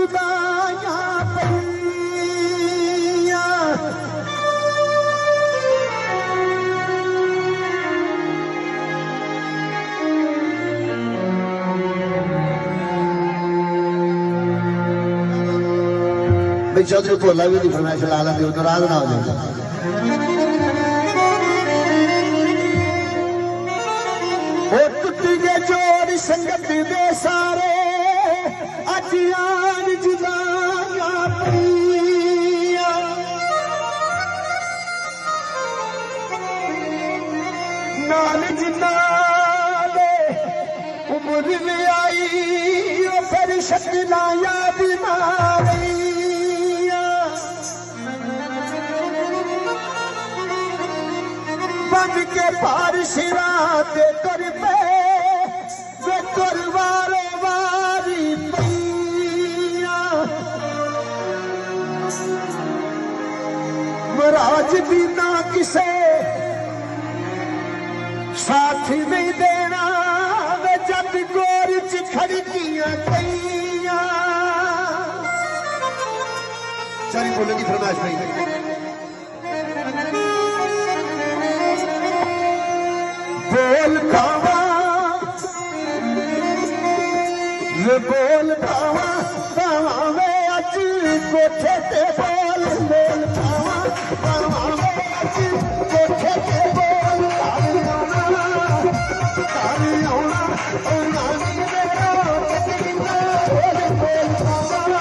जुदाइयां पईयां भाई चौधरी भोला भी फरमाइश ला लेंगे नाराज ना हो जाए। टुटिए जोड़ संगत दे सारे अज आन जुदाइयां पईयां नाल जिन्ना उम्र में आई फिर शक्ला याद ना बन के पार शिरा ते तुर पे तुर वारो वारी महाराज भी ना किसे साथी नहीं देना वे जब गोर च खड़कियां कईयां सारी बोलेगी फरमाइश भाई बोल पावा बोल पावा पावा वे अज कोठे ते बोल पावा पावा वे अज कोठे ते बोल तारी आउना आउना मेरा बोल पावा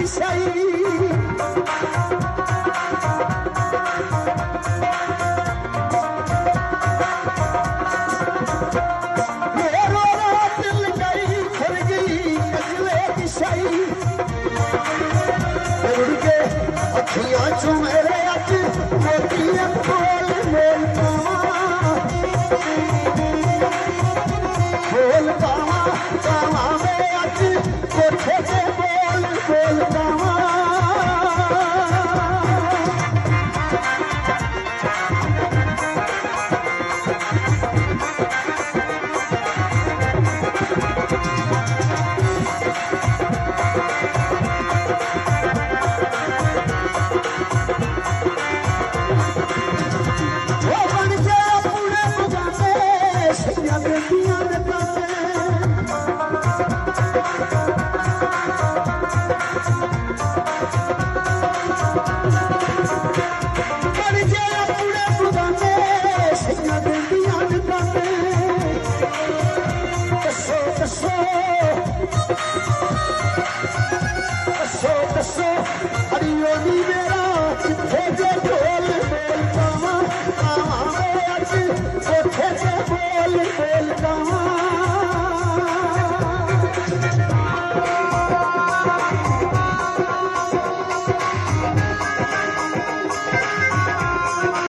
Say